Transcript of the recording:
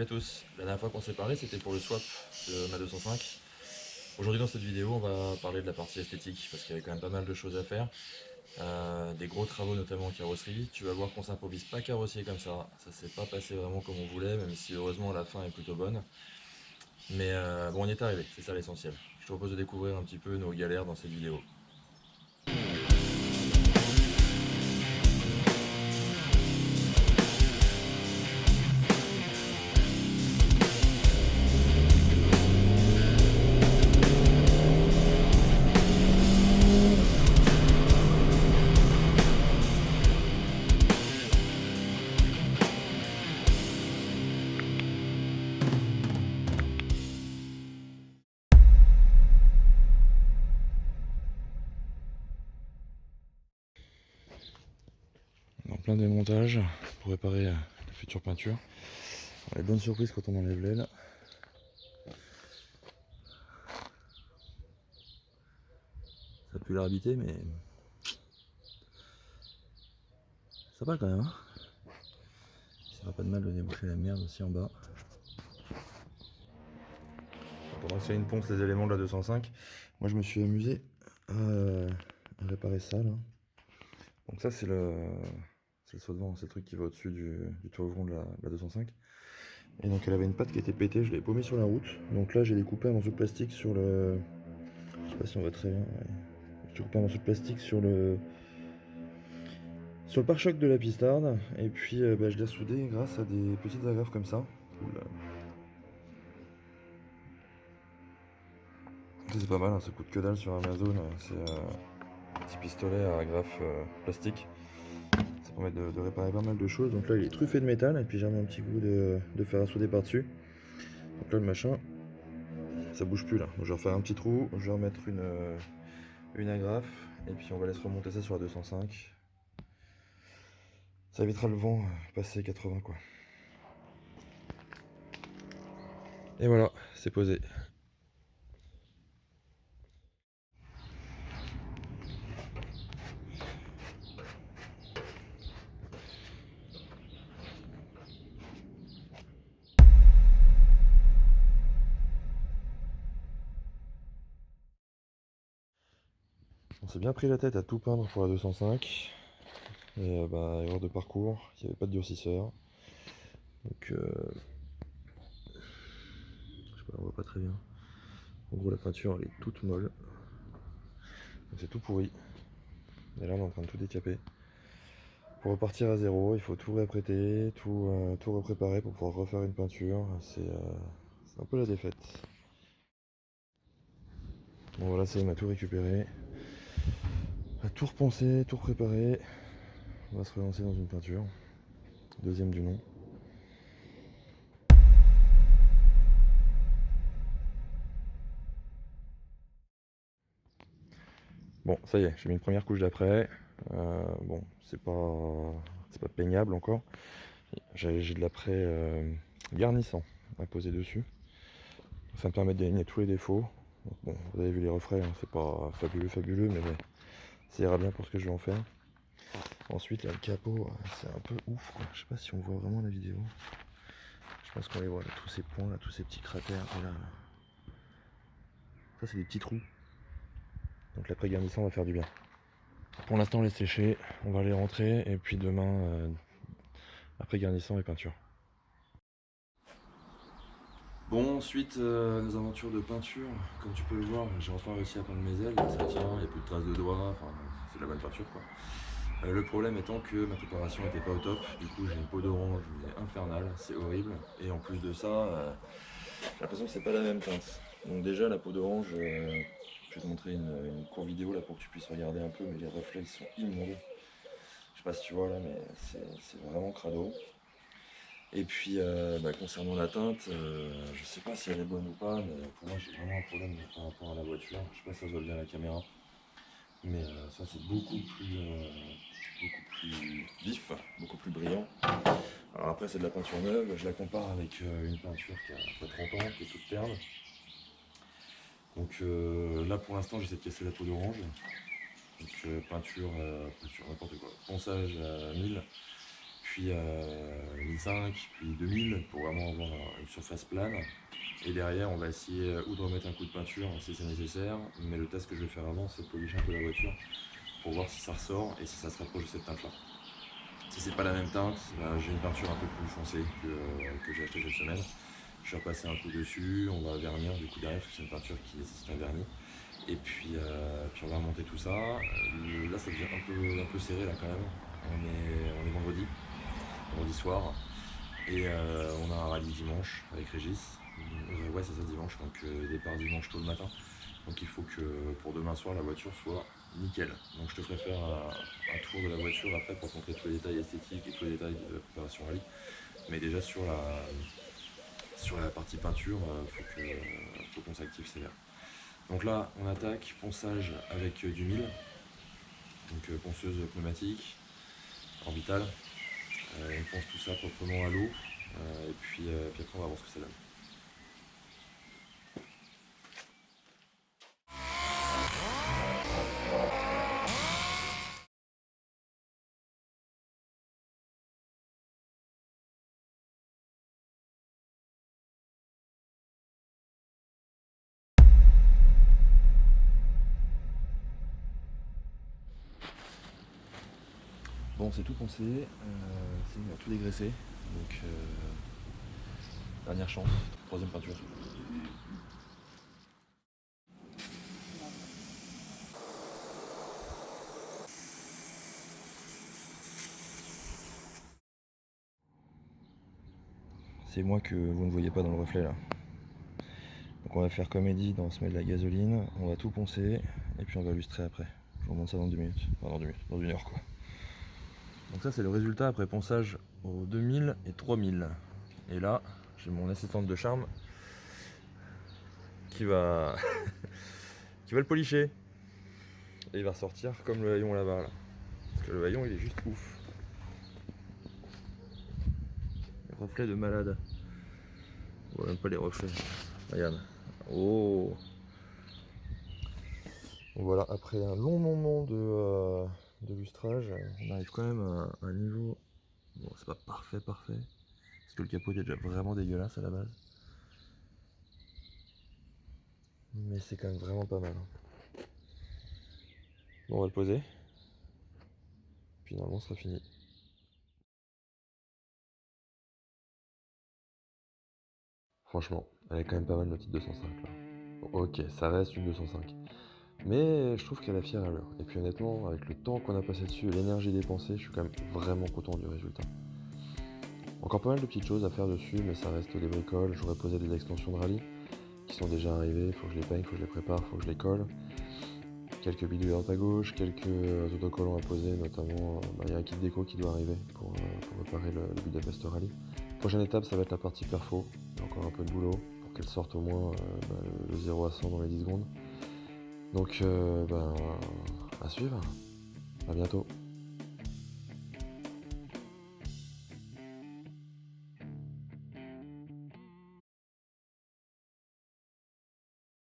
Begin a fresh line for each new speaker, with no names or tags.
à tous, la dernière fois qu'on s'est parlé c'était pour le swap de ma 205. Aujourd'hui dans cette vidéo on va parler de la partie esthétique parce qu'il y avait quand même pas mal de choses à faire. Des gros travaux notamment en carrosserie. Tu vas voir qu'on s'improvise pas carrossier comme ça s'est pas passé vraiment comme on voulait, même si heureusement la fin est plutôt bonne. Mais bon on y est arrivé, c'est ça l'essentiel. Je te propose de découvrir un petit peu nos galères dans cette vidéo. En plein démontage pour réparer la future peinture. Alors, les bonnes surprises quand on enlève l'aile. Ça pue l'air habité mais ça va quand même, hein. Ça fera pas de mal de déboucher la merde aussi en bas. Pendant que c'est une ponce les éléments de la 205, moi je me suis amusé à réparer ça là. Donc ça c'est le saut de vent, c'est le truc qui va au-dessus du toit ouvrant de la 205. Et donc elle avait une patte qui était pétée, je l'ai paumée sur la route. Donc là j'ai découpé un morceau de plastique sur le... Je sais pas si on voit très bien. Ouais. J'ai découpé un morceau de plastique sur le pare-choc de la pistarde. Et puis je l'ai soudé grâce à des petites agrafes comme ça. Oula. C'est pas mal, hein, ça coûte que dalle sur Amazon. C'est un petit pistolet à agrafes plastique. Ça permet de réparer pas mal de choses. Donc là il est truffé de métal et puis j'ai mis un petit bout de fer à souder par dessus. Donc là le machin, ça bouge plus là. Donc je vais refaire un petit trou, je vais remettre une agrafe et puis on va laisser remonter ça sur la 205. Ça évitera le vent passer 80 quoi. Et voilà, c'est posé. On s'est bien pris la tête à tout peindre pour la 205. Et erreur de parcours, il n'y avait pas de durcisseur. Donc je sais pas, on voit pas très bien. En gros la peinture elle est toute molle. Donc c'est tout pourri. Et là on est en train de tout décaper. Pour repartir à zéro, il faut tout réapprêter, tout repréparer pour pouvoir refaire une peinture. C'est un peu la défaite. Bon voilà, ça y est, on a tout récupéré. On a tout repensé, tout préparé. On va se relancer dans une peinture. Deuxième du nom. Bon, ça y est, j'ai mis une première couche d'après. Bon, c'est pas peignable encore. J'ai de l'après garnissant à poser dessus. Ça me permet d'éliminer tous les défauts. Donc, bon, vous avez vu les refrains, hein, c'est pas fabuleux, mais ça ira bien pour ce que je vais en faire. Ensuite, là, le capot, c'est un peu ouf, quoi. Je sais pas si on voit vraiment la vidéo. Je pense qu'on les voit, là, tous ces points, là, tous ces petits cratères. Là. Ça, c'est des petits trous. Donc l'après-garnissant va faire du bien. Pour l'instant, on les sécher, on va les rentrer, et puis demain, après garnissant et peinture. Bon, ensuite, nos aventures de peinture, comme tu peux le voir, j'ai enfin réussi à peindre mes ailes, ça tient, il n'y a plus de traces de doigts, enfin, c'est de la bonne peinture quoi. Le problème étant que ma préparation n'était pas au top, du coup j'ai une peau d'orange mais infernale, c'est horrible, et en plus de ça, j'ai l'impression que c'est pas la même teinte. Donc déjà la peau d'orange, je vais te montrer une courte vidéo là pour que tu puisses regarder un peu, mais les reflets ils sont immondes. Je sais pas si tu vois là, mais c'est vraiment crado. Et puis concernant la teinte, je sais pas si elle est bonne ou pas, mais pour moi j'ai vraiment un problème par rapport à la voiture. Je sais pas si ça se voit bien à la caméra, mais ça c'est beaucoup plus vif, beaucoup plus brillant. Alors après c'est de la peinture neuve, je la compare avec une peinture qui a pas 30 ans, qui est toute terne. Donc là pour l'instant j'essaie de casser la peau d'orange. Donc peinture n'importe quoi, ponçage à 1000. puis 1005, puis 2000 pour vraiment avoir une surface plane. Et derrière, on va essayer ou de remettre un coup de peinture si c'est nécessaire, mais le test que je vais faire avant, c'est de policher un peu la voiture pour voir si ça ressort et si ça se rapproche de cette teinte-là. Si c'est pas la même teinte, j'ai une peinture un peu plus foncée que j'ai acheté cette semaine. Je vais repasser un coup dessus, on va vernir du coup derrière parce que c'est une peinture qui nécessite un vernis. Et puis on va remonter tout ça. Là ça devient un peu serré là quand même. On est vendredi soir. Et on a un rallye dimanche avec Régis. Ouais c'est ça dimanche, donc départ dimanche tôt le matin. Donc il faut que pour demain soir la voiture soit nickel. Donc je te ferai faire un tour de la voiture après pour te montrer tous les détails esthétiques et tous les détails de la préparation rallye. Mais déjà sur la partie peinture, faut qu'on s'active sévère. Donc là on attaque, ponçage avec du 1000, donc ponceuse pneumatique, orbitale. On ponce tout ça proprement à l'eau et puis après on va voir ce que ça donne. Bon, c'est tout poncé, on a tout dégraissé, donc dernière chance, troisième peinture. C'est moi que vous ne voyez pas dans le reflet là. Donc on va faire comme Eddy, on se met de la gasoline, on va tout poncer et puis on va lustrer après. Je vous remonte ça dans 2 minutes, enfin dans 2 minutes, dans 1 heure quoi. Donc ça c'est le résultat après ponçage aux 2000 et 3000. Et là j'ai mon assistante de charme qui va qui va le policher. Et il va ressortir comme le haillon là-bas là. Parce que le haillon il est juste ouf. Les reflets de malade. On voit même pas les reflets. Regarde. Oh. Donc voilà, après un long de lustrage, on arrive quand même à un niveau. Bon, c'est pas parfait, parce que le capot est déjà vraiment dégueulasse à la base. Mais c'est quand même vraiment pas mal. Bon, on va le poser. Puis normalement, ce sera fini. Franchement, elle est quand même pas mal notre petite 205 là. Ok, ça reste une 205. Mais je trouve qu'elle a fière allure. Et puis honnêtement, avec le temps qu'on a passé dessus et l'énergie dépensée, je suis quand même vraiment content du résultat. Encore pas mal de petites choses à faire dessus, mais ça reste des bricoles. J'aurais posé des extensions de rallye qui sont déjà arrivées. Il faut que je les peigne, il faut que je les prépare, il faut que je les colle. Quelques bidouilles à droite à gauche, quelques autocollants à poser, notamment il y a un kit déco qui doit arriver pour préparer le Budapest Rally. Prochaine étape, ça va être la partie perfo. Il y a encore un peu de boulot pour qu'elle sorte au moins le 0 à 100 dans les 10 secondes. Donc à suivre, à bientôt.